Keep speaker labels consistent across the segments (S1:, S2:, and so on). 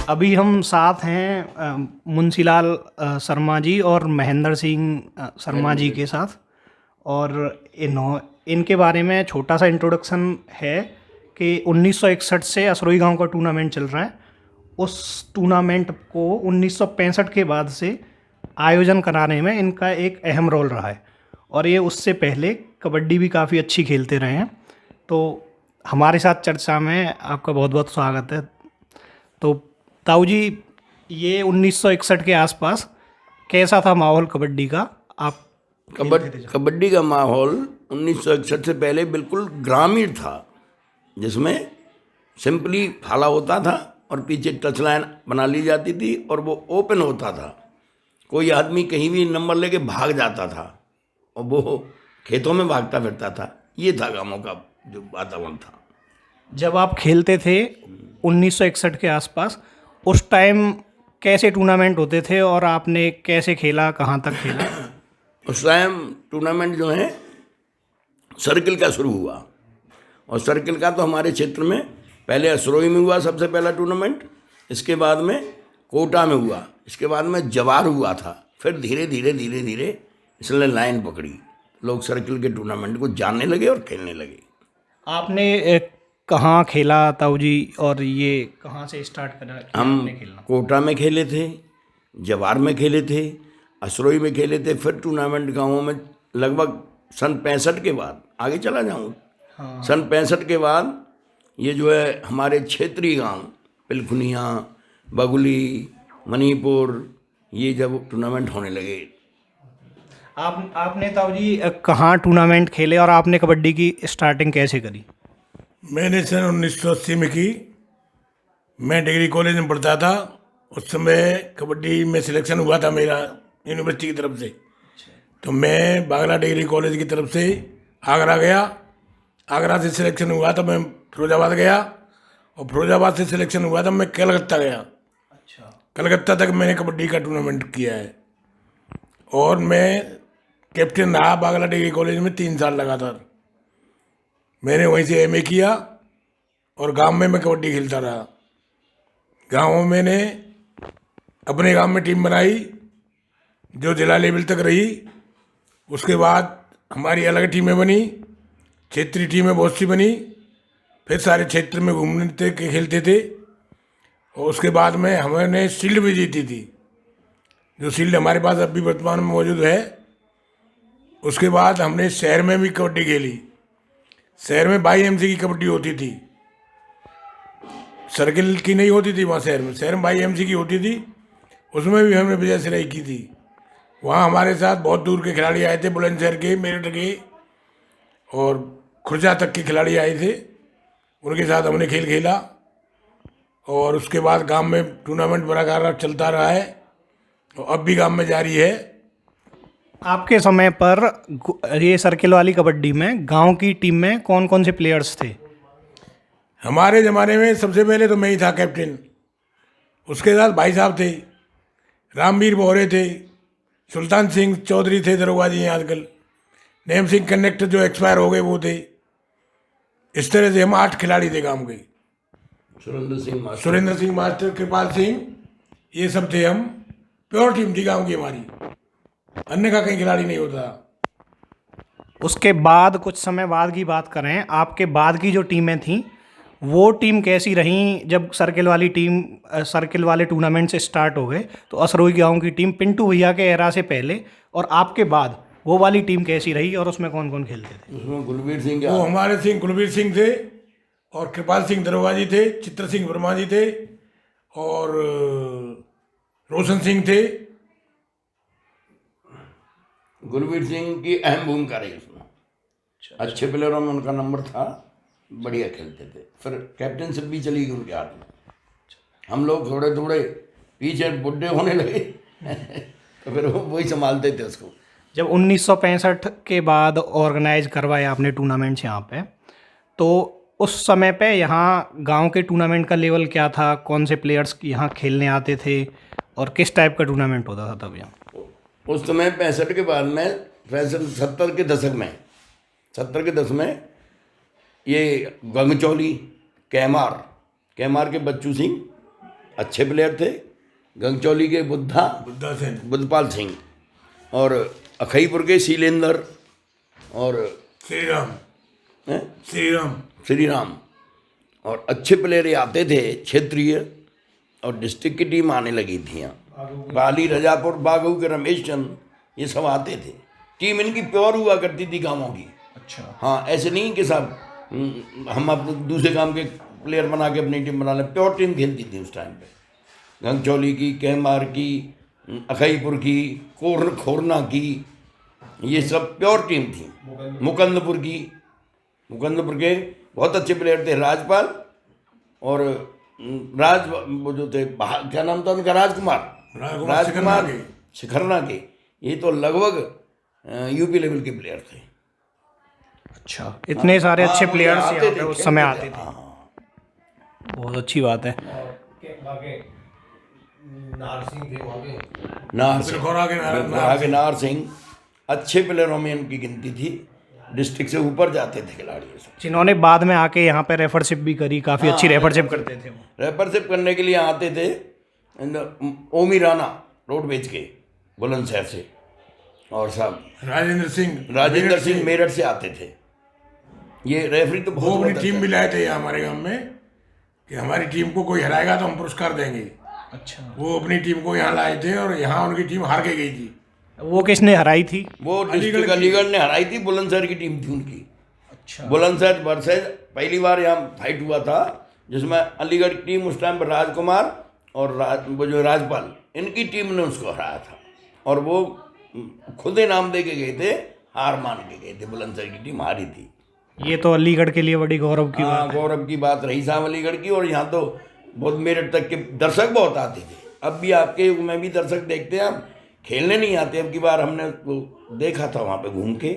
S1: अभी हम साथ हैं मुंशीलाल शर्मा जी और महेंद्र सिंह शर्मा जी के साथ। और इनके बारे में छोटा सा इंट्रोडक्शन है कि 1961 से असरोई गांव का टूर्नामेंट चल रहा है। उस टूर्नामेंट को 1965 के बाद से आयोजन कराने में इनका एक अहम रोल रहा है। और ये उससे पहले कबड्डी भी काफ़ी अच्छी खेलते रहे हैं। तो हमारे साथ चर्चा में आपका बहुत बहुत स्वागत है। तो ताऊ जी, ये 1961 के आसपास कैसा था माहौल कबड्डी का? आप खेलते थे जब?
S2: कबड्डी का माहौल 1961 से पहले बिल्कुल ग्रामीण था, जिसमें सिंपली फाला होता था और पीछे टच लाइन बना ली जाती थी और वो ओपन होता था। कोई आदमी कहीं भी नंबर लेके भाग जाता था और वो खेतों में भागता फिरता था। ये था गाँवों का जो वातावरण था।
S1: जब आप खेलते थे 1961 के आसपास, उस टाइम कैसे टूर्नामेंट होते थे और आपने कैसे खेला, कहाँ तक खेला?
S2: उस टाइम टूर्नामेंट जो है सर्किल का शुरू हुआ, और सर्किल का तो हमारे क्षेत्र में पहले असरोई में हुआ सबसे पहला टूर्नामेंट, इसके बाद में कोटा में हुआ, इसके बाद में जवार हुआ था। फिर धीरे धीरे धीरे धीरे इसने लाइन पकड़ी, लोग सर्किल के टूर्नामेंट को जानने लगे और खेलने लगे।
S1: आपने कहाँ खेला ताऊ जी, और ये कहाँ से स्टार्ट करा
S2: हम
S1: आपने खेलना?
S2: कोटा में खेले थे, जवार में खेले थे, असरोई में खेले थे। फिर टूर्नामेंट गाँवों में लगभग सन 65 के बाद आगे चला जाऊँ।
S1: हाँ।
S2: सन 65 के बाद ये जो है हमारे क्षेत्रीय गांव पिलखुनिया, बगुली, मणिपुर, ये जब टूर्नामेंट होने लगे।
S1: आपने ताऊ जी कहाँ टूर्नामेंट खेले और आपने कबड्डी की स्टार्टिंग कैसे करी?
S3: मैंने सन 1980 में की। मैं डिग्री कॉलेज में पढ़ता था। उस समय कबड्डी में सिलेक्शन हुआ था मेरा यूनिवर्सिटी की तरफ से। तो मैं बागला डिग्री कॉलेज की तरफ से आगरा गया। आगरा से सिलेक्शन हुआ तो मैं फिरोजाबाद गया, और फिरोजाबाद से सिलेक्शन हुआ तो मैं कलकत्ता गया।
S1: अच्छा।
S3: कलकत्ता तक मैंने कबड्डी का टूर्नामेंट किया है, और मैं कैप्टन रहा बागला डिग्री कॉलेज में 3 साल लगातार। मैंने वहीं से एमए किया, और गांव में मैं कबड्डी खेलता रहा। गाँव में मैंने अपने गांव में टीम बनाई जो जिला लेवल तक रही। उसके बाद हमारी अलग टीमें बनी, क्षेत्रीय टीमें बहुत सी बनी। फिर सारे क्षेत्र में घूमते के खेलते थे, और उसके बाद में हमने शील्ड भी जीती थी, जो शील्ड हमारे पास अभी वर्तमान में मौजूद है। उसके बाद हमने शहर में भी कबड्डी खेली। शहर में 22 MC की कबड्डी होती थी, सर्किल की नहीं होती थी। वहाँ शहर में 22 MC की होती थी। उसमें भी हमने विजय सिलाई की थी। वहाँ हमारे साथ बहुत दूर के खिलाड़ी आए थे, बुलंदशहर के, मेरठ के और खुर्जा तक के खिलाड़ी आए थे। उनके साथ हमने खेल खेला, और उसके बाद गांव में टूर्नामेंट बरकरार चलता रहा है, और अब भी गांव में जारी है।
S1: आपके समय पर ये सर्किल वाली कबड्डी में गांव की टीम में कौन कौन से प्लेयर्स थे?
S3: हमारे ज़माने में सबसे पहले तो मैं ही था कैप्टन। उसके साथ भाई साहब थे, रामवीर बोहरे थे, सुल्तान सिंह चौधरी थे, दरोगा जी हैं आजकल, नेम सिंह कंडक्टर जो एक्सपायर हो गए वो थे। इस तरह से हम 8 खिलाड़ी थे गांव के। सुरेंद्र सिंह मास्टर, कृपाल सिंह, ये सब थे हम। प्योर टीम थी गांव की हमारी, अन्य का कहीं खिलाड़ी नहीं होता।
S1: उसके बाद कुछ समय बाद की बात करें, आपके बाद की जो टीमें थीं वो टीम कैसी रहीं? जब सर्किल वाली टीम सर्किल वाले टूर्नामेंट से स्टार्ट हो गए, तो असरोई गांव की टीम पिंटू भैया के एरा से पहले और आपके बाद वो वाली टीम कैसी रही, और उसमें कौन कौन खेलते थे?
S2: उसमें गुलवीर सिंह,
S3: वो हमारे सिंह कुलवीर सिंह थे, और कृपाल सिंह दरोगा जी थे, चित्र सिंह वर्मा जी थे, और रोशन सिंह थे।
S2: गुलवीर सिंह की अहम भूमिका रही उसमें। अच्छे प्लेयरों में उनका नंबर था, बढ़िया खेलते थे। फिर कैप्टनशिप भी चली गई उनके हाथ में। हम लोग थोड़े थोड़े पीछे बुढ़े होने लगे तो फिर वो वही संभालते थे उसको।
S1: जब 1965 के बाद ऑर्गेनाइज करवाए आपने टूर्नामेंट्स यहाँ पे, तो उस समय पे यहाँ गांव के टूर्नामेंट का लेवल क्या था? कौन से प्लेयर्स यहाँ खेलने आते थे और किस टाइप का टूर्नामेंट होता था तब यहाँ?
S2: उस समय 65 के बाद में 70 के दशक में 70 के दशक में ये गंगचौली, कैमार के बच्चू सिंह अच्छे प्लेयर थे। गंगचौली के
S3: बुद्धा सेन,
S2: बुद्धपाल सिंह और अखईपुर के शीलेंद्र और
S3: श्रीराम,
S2: हैं?
S3: श्रीराम,
S2: श्री राम और अच्छे प्लेयर ये आते थे क्षेत्रीय, और डिस्ट्रिक्ट की टीम आने लगी थी यहाँ। पाली, रजापुर, बागू के रमेश चंद, ये सब आते थे। टीम इनकी प्योर हुआ करती थी गाँवों की।
S1: अच्छा।
S2: हाँ, ऐसे नहीं कि सब हम अब दूसरे काम के प्लेयर बना के अपनी टीम बना लें। प्योर टीम खेलती थी उस टाइम पे। गंगचौली की, कहमार की, अखईपुर की, खोरना की, ये सब प्योर टीम थी। मुकंदपुर के बहुत अच्छे प्लेयर थे, राजपाल और वो जो थे, क्या नाम था उनका, राजकुमार शिखरना के। ये तो लगभग यूपी लेवल के प्लेयर थे।
S1: अच्छा, इतने सारे अच्छे प्लेयर्स
S2: आते
S1: यहाँ पे
S2: थे,
S1: उस समय
S2: खेलते
S1: आते
S2: थे।
S1: थे।
S2: हाँ।
S1: बहुत अच्छी बात है।
S2: नार सिंह अच्छे प्लेयरों में इनकी गिनती थी। डिस्ट्रिक्ट से ऊपर जाते थे खिलाड़ी,
S1: जिन्होंने बाद में आके यहाँ पे रेफरशिप भी करी, काफ़ी अच्छी रेफरशिप करते थे वो।
S2: रेफरशिप करने के लिए आते थे। ओमी राणा रोडवेज के बुलंदशहर से, और सब राजेंद्र सिंह मेरठ से आते थे। ये रेफरी तो
S3: वो
S2: बहुत
S3: अपनी टीम भी लाए थे यहाँ हमारे गांव में कि हमारी टीम को कोई हराएगा तो हम पुरस्कार देंगे।
S1: अच्छा।
S3: वो अपनी टीम को यहाँ लाए थे और यहाँ उनकी टीम हार के गई थी।
S1: वो किसने हराई थी?
S2: वो डिस्ट्रिक्ट अलीगढ़ ने हराई थी। बुलंदशहर की टीम थी उनकी।
S1: अच्छा।
S2: बुलंदशहर वर्सेज पहली बार यहाँ फाइट हुआ था, जिसमें अलीगढ़ की टीम उस टाइम पर राजकुमार और वो जो राजपाल, इनकी टीम ने उसको हराया था। और वो खुद इनाम दे के गए थे, हार मान के गए थे। बुलंदशहर की टीम हारी थी।
S1: ये तो अलीगढ़ के लिए बड़ी गौरव की बात है।
S2: गौरव की बात रही साहब अलीगढ़ की। और यहाँ तो बहुत मेरठ तक के दर्शक बहुत आते थे। अब भी आपके युग में भी दर्शक देखते हैं, अब खेलने नहीं आते। अब की बार हमने वो देखा था वहाँ पे घूम के,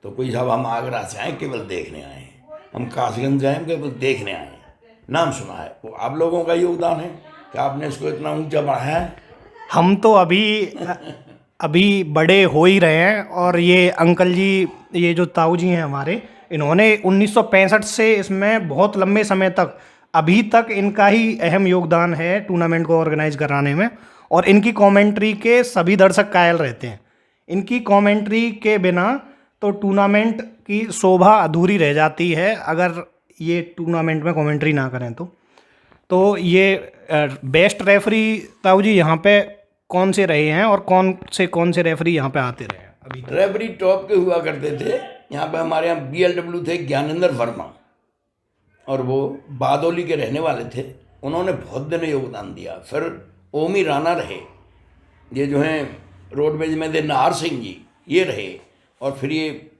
S2: तो कोई साहब हम आगरा से आए, केवल देखने आए हैं, हम कासगंज गए, केवल देखने आए हैं, नाम सुना है। वो आप लोगों का योगदान है कि आपने इसको इतना ऊंचा बढ़ाया है।
S1: हम तो अभी बड़े हो ही रहे हैं। और ये अंकल जी, ये जो ताऊ जी हैं हमारे, इन्होंने 1965 से इसमें बहुत लंबे समय तक, अभी तक इनका ही अहम योगदान है टूर्नामेंट को ऑर्गेनाइज कराने में। और इनकी कमेंट्री के सभी दर्शक कायल रहते हैं। इनकी कमेंट्री के बिना तो टूर्नामेंट की शोभा अधूरी रह जाती है, अगर ये टूर्नामेंट में कमेंट्री ना करें तो ये बेस्ट रेफरी ताऊ जी यहाँ पे कौन से रहे हैं, और कौन से रेफरी यहाँ पे आते रहे हैं अभी तक?
S2: रेफरी टॉप के हुआ करते थे यहाँ पे। हमारे यहाँ BLW थे ज्ञानेंद्र वर्मा, और वो बादोली के रहने वाले थे। उन्होंने बहुत दिन योगदान दिया। फिर ओमी राणा रहे, ये जो हैं रोडवेज में थे, नाहर सिंह जी ये रहे। और फिर ये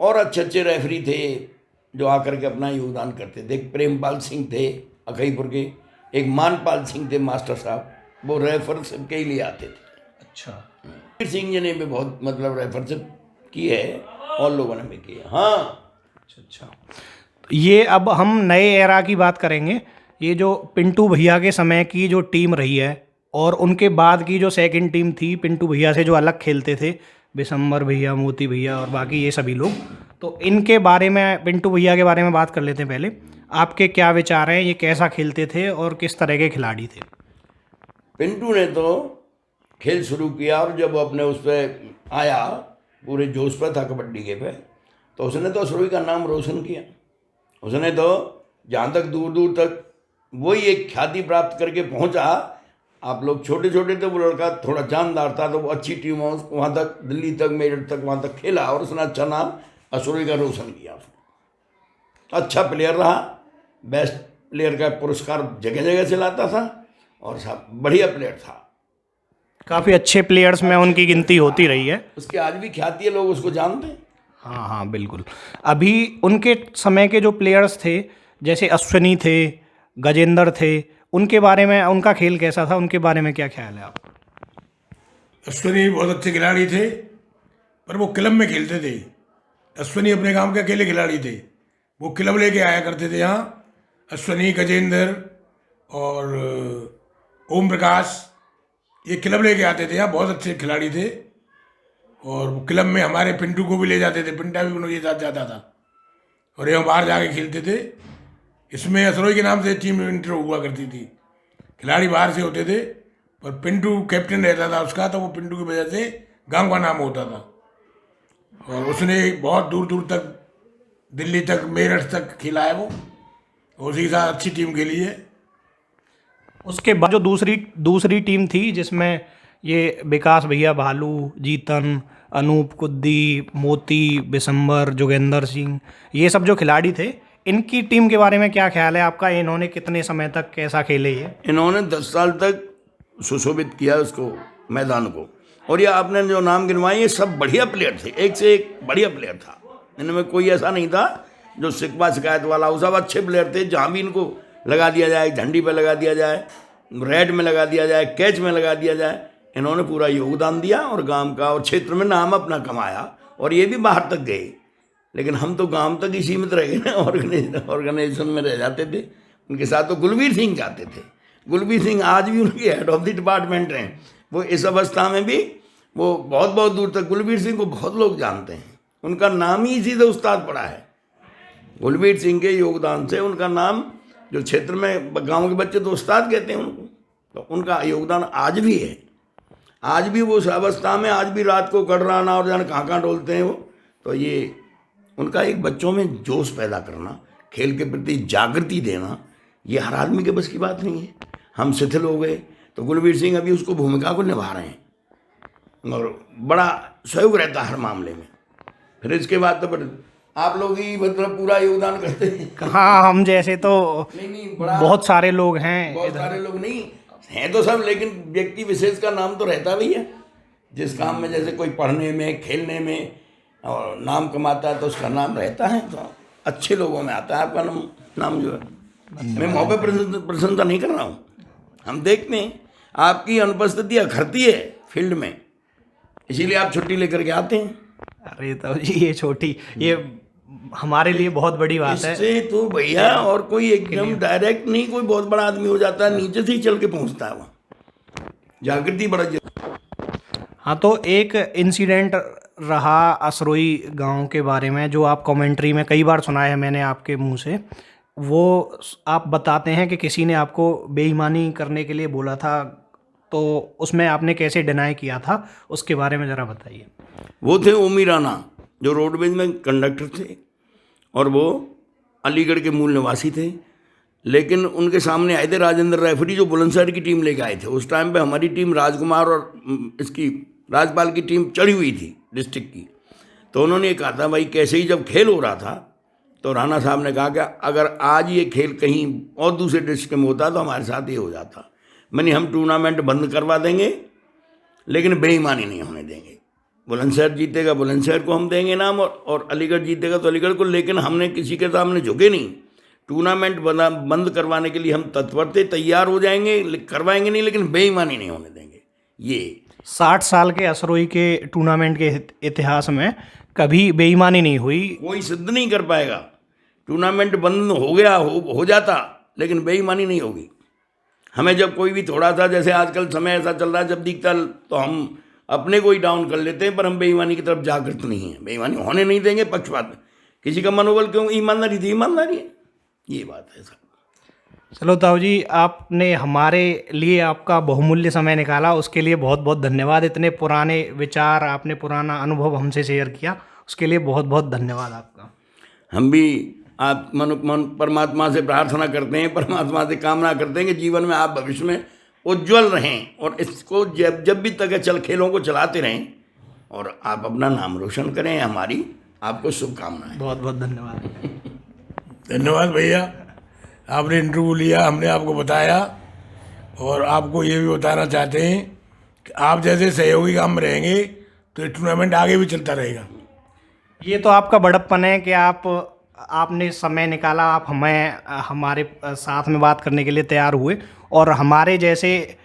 S2: और अच्छे रेफरी थे जो आकर के अपना योगदान करते थे। एक प्रेमपाल सिंह थे अखईपुर के, एक मानपाल सिंह थे मास्टर साहब, वो रेफरशिप के लिए आते थे।
S1: अच्छा।
S2: वीर सिंह जी ने भी बहुत मतलब रेफरशिप की है, और लोगों ने भी की है। हाँ।
S1: अच्छा। ये अब हम नए एरा की बात करेंगे। ये जो पिंटू भैया के समय की जो टीम रही है, और उनके बाद की जो सेकंड टीम थी पिंटू भैया से, जो अलग खेलते थे, बिशंबर भैया, मोती भैया और बाकी ये सभी लोग, तो इनके बारे में, पिंटू भैया के बारे में बात कर लेते हैं पहले। आपके क्या विचार हैं, ये कैसा खेलते थे और किस तरह के खिलाड़ी थे?
S2: पिंटू ने तो खेल शुरू किया, और जब अपने उस पर आया, पूरे जोश पर था कबड्डी के पे, तो उसने तो असरोई का नाम रोशन किया। उसने तो जहाँ तक दूर दूर तक वही एक ख्याति प्राप्त करके पहुँचा। आप लोग छोटे छोटे थे, वो लड़का थोड़ा जानदार था, तो वो अच्छी टीमों वहाँ तक, दिल्ली तक, मेरठ तक वहाँ तक खेला, और उसने अच्छा नाम असरोई का रोशन किया। उसने अच्छा प्लेयर रहा, बेस्ट प्लेयर का पुरस्कार जगह जगह से लाता था, और सब बढ़िया प्लेयर था।
S1: काफ़ी अच्छे प्लेयर्स में उनकी गिनती होती रही है।
S2: उसकी आज भी ख्याति है, लोग उसको जानते हैं।
S1: हाँ हाँ बिल्कुल। अभी उनके समय के जो प्लेयर्स थे, जैसे अश्विनी थे, गजेंद्र थे, उनके बारे में, उनका खेल कैसा था, उनके बारे में क्या ख्याल है आप?
S3: अश्विनी बहुत अच्छे खिलाड़ी थे, पर वो क्लब में खेलते थे। अश्विनी अपने गांव के अकेले खिलाड़ी थे, वो क्लब लेके आया करते थे यहाँ। अश्विनी, गजेंद्र और ओम प्रकाश, ये क्लब लेके आते थे यहाँ, बहुत अच्छे खिलाड़ी थे। और क्लब में हमारे पिंटू को भी ले जाते थे, पिंटा भी उनके साथ जाता था, और यहाँ बाहर जाके खेलते थे। इसमें असरोई के नाम से टीम इंटर हुआ करती थी खिलाड़ी बाहर से होते थे, पर पिंटू कैप्टन रहता था उसका, तो वो पिंटू की वजह से गांव का नाम होता था। और उसने बहुत दूर दूर तक, दिल्ली तक, मेरठ तक खेला है वो, उसी के साथ अच्छी टीम खेली है।
S1: उसके बाद जो दूसरी टीम थी जिसमें ये विकास भैया भालू, जीतन, अनूप कुद्दी, मोती, बिशंबर, जोगेंद्र सिंह, ये सब जो खिलाड़ी थे, इनकी टीम के बारे में क्या ख्याल है आपका? इन्होंने कितने समय तक कैसा खेले ये?
S2: इन्होंने 10 साल तक सुशोभित किया उसको, मैदान को। और ये आपने जो नाम गिनवाए ये सब बढ़िया प्लेयर थे, एक से एक बढ़िया प्लेयर था। इनमें कोई ऐसा नहीं था जो शिकवा शिकायत वाला, वो सब अच्छे प्लेयर थे। जहाँ भी इनको लगा दिया जाए, झंडी पे लगा दिया जाए, रेड में लगा दिया जाए, कैच में लगा दिया जाए, इन्होंने पूरा योगदान दिया और गांव का और क्षेत्र में नाम अपना कमाया। और ये भी बाहर तक गए, लेकिन हम तो गांव तक ही सीमित रह गए ना, ऑर्गेनाइजेशन में रह जाते थे। उनके साथ तो गुलबीर सिंह जाते थे। गुलबीर सिंह आज भी उनके हेड ऑफ द डिपार्टमेंट हैं। वो इस अवस्था में भी वो बहुत बहुत दूर तक, गुलबीर सिंह को बहुत लोग जानते हैं। उनका नाम ही इसी से उस्ताद पड़ा है। गुलबीर सिंह के योगदान से उनका नाम, जो क्षेत्र में गांव के बच्चे तो उस्ताद कहते हैं उनको, तो उनका योगदान आज भी है। आज भी वो उस अवस्था में, आज भी रात को कटराना और जाने कहाँ डोलते हैं वो। तो ये उनका एक बच्चों में जोश पैदा करना, खेल के प्रति जागृति देना, ये हर आदमी के बस की बात नहीं है। हम शिथिल हो गए, तो गुलबीर सिंह अभी उसको भूमिका को निभा रहे हैं और बड़ा सहयोग रहता है हर मामले में। फिर इसके बाद तो फिर आप लोग ही मतलब पूरा योगदान करते हैं।
S1: हाँ, हम जैसे तो
S2: नहीं,
S1: बहुत सारे लोग हैं,
S2: बहुत सारे लोग नहीं हैं तो सब, लेकिन व्यक्ति विशेष का नाम तो रहता भी है। जिस काम में, जैसे कोई पढ़ने में, खेलने में और नाम कमाता है तो उसका नाम रहता है, तो अच्छे लोगों में आता है आपका नाम जो है। मैं मौके प्रशंसा नहीं कर रहा हूँ। हम देखते हैं आपकी अनुपस्थिति अखरती है फील्ड में, इसीलिए आप छुट्टी लेकर के आते हैं।
S1: अरे तो जी ये हमारे लिए बहुत बड़ी बात है।
S2: इससे तो भैया और कोई एकदम डायरेक्ट नहीं, कोई बहुत बड़ा आदमी हो जाता है, नीचे से ही चल के पहुंचता है वहाँ। जागृति बड़ा
S1: हाँ, तो एक इंसिडेंट रहा असरोई गांव के बारे में, जो आप कमेंट्री में कई बार सुना है मैंने आपके मुंह से। वो आप बताते हैं कि किसी ने आपको बेईमानी करने के लिए बोला था, तो उसमें आपने कैसे डिनाई किया था, उसके बारे में ज़रा बताइए।
S2: वो थे ओमी राणा, जो रोडवेज में कंडक्टर थे और वो अलीगढ़ के मूल निवासी थे। लेकिन उनके सामने आए थे राजेंद्र रेफरी, जो बुलंदशहर की टीम लेके आए थे। उस टाइम पे हमारी टीम राजकुमार और इसकी राजपाल की टीम चढ़ी हुई थी डिस्ट्रिक्ट की। तो उन्होंने ये कहा था भाई, कैसे ही जब खेल हो रहा था तो राणा साहब ने कहा कि अगर आज ये खेल कहीं और दूसरे डिस्ट्रिक्ट में होता तो हमारे साथ ये हो जाता। मैंने हम टूर्नामेंट बंद करवा देंगे, लेकिन बेईमानी नहीं होने देंगे। बुलंदशहर जीतेगा बुलंदशहर को हम देंगे नाम, और अलीगढ़ जीतेगा तो अलीगढ़ को। लेकिन हमने किसी के सामने झुके नहीं। टूर्नामेंट बंद करवाने के लिए हम तत्पर थे, तैयार हो जाएंगे, करवाएंगे नहीं, लेकिन बेईमानी नहीं होने देंगे। ये
S1: 60 साल के असरोई के टूर्नामेंट के इतिहास में कभी बेईमानी नहीं हुई।
S2: कोई सिद्ध नहीं कर पाएगा। टूर्नामेंट बंद हो गया हो जाता, लेकिन बेईमानी नहीं होगी। हमें जब कोई भी थोड़ा सा, जैसे आजकल समय ऐसा चल रहा है, जब दिखता तो हम अपने को ही डाउन कर लेते हैं, पर हम बेईमानी की तरफ जागृत नहीं है। बेईमानी होने नहीं देंगे। पक्षपात, किसी का मनोबल क्यों, ईमानदारी थी ईमानदारी है, ये बात है सर।
S1: चलो ताऊ जी, आपने हमारे लिए आपका बहुमूल्य समय निकाला, उसके लिए बहुत बहुत धन्यवाद। इतने पुराने विचार, आपने पुराना अनुभव हमसे शेयर किया, उसके लिए बहुत बहुत धन्यवाद आपका।
S2: हम भी आप परमात्मा से प्रार्थना करते हैं, परमात्मा से कामना करते हैं कि जीवन में आप भविष्य में उज्ज्वल रहें और इसको जब भी तक चल खेलों को चलाते रहें और आप अपना नाम रोशन करें। हमारी आपको शुभकामनाएं।
S1: बहुत बहुत धन्यवाद।
S3: धन्यवाद भैया, आपने इंटरव्यू लिया, हमने आपको बताया, और आपको ये भी बताना चाहते हैं कि आप जैसे सहयोगी काम में रहेंगे तो ये टूर्नामेंट आगे भी चलता रहेगा। ये
S1: तो आपका बड़प्पन है कि आपने समय निकाला, आप हमारे साथ में बात करने के लिए तैयार हुए। और हमारे जैसे,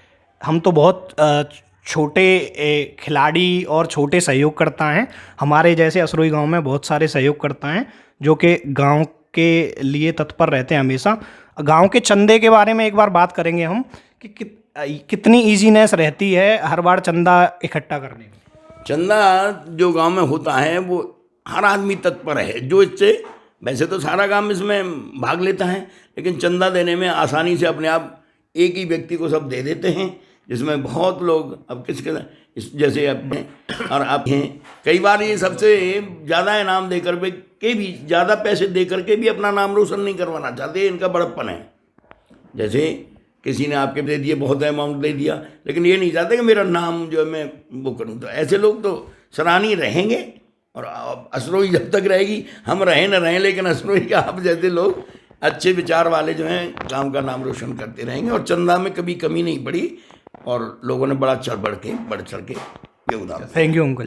S1: हम तो बहुत छोटे खिलाड़ी और छोटे सहयोगकर्ता हैं। हमारे जैसे असरोई गांव में बहुत सारे सहयोगकर्ता हैं जो कि गांव के लिए तत्पर रहते हैं हमेशा। गांव के चंदे के बारे में एक बार बात करेंगे हम कि कितनी ईजीनेस रहती है हर बार चंदा इकट्ठा करने में।
S2: चंदा जो गांव में होता है वो हर आदमी तत्पर है, जो इससे, वैसे तो सारा काम इसमें भाग लेता है, लेकिन चंदा देने में आसानी से अपने आप एक ही व्यक्ति को सब दे देते हैं, जिसमें बहुत लोग अब जैसे अपने और आप हैं, कई बार ये सबसे ज़्यादा इनाम देकर के भी, ज़्यादा पैसे दे करके भी अपना नाम रोशन नहीं करवाना चाहते, इनका बड़प्पन है। जैसे किसी ने आपके दे दिए, बहुत अमाउंट दे दिया, लेकिन ये नहीं चाहते कि मेरा नाम जो है मैं वो करूँ। तो ऐसे लोग तो सराहनीय रहेंगे, और असरोही जब तक रहेगी, हम रहें न रहें, लेकिन असरोही के आप जैसे लोग अच्छे विचार वाले जो हैं गांव का नाम रोशन करते रहेंगे। और चंदा में कभी कमी नहीं पड़ी, और लोगों ने बड़ा बढ़ चढ़ के योगदान।
S1: Thank you uncle.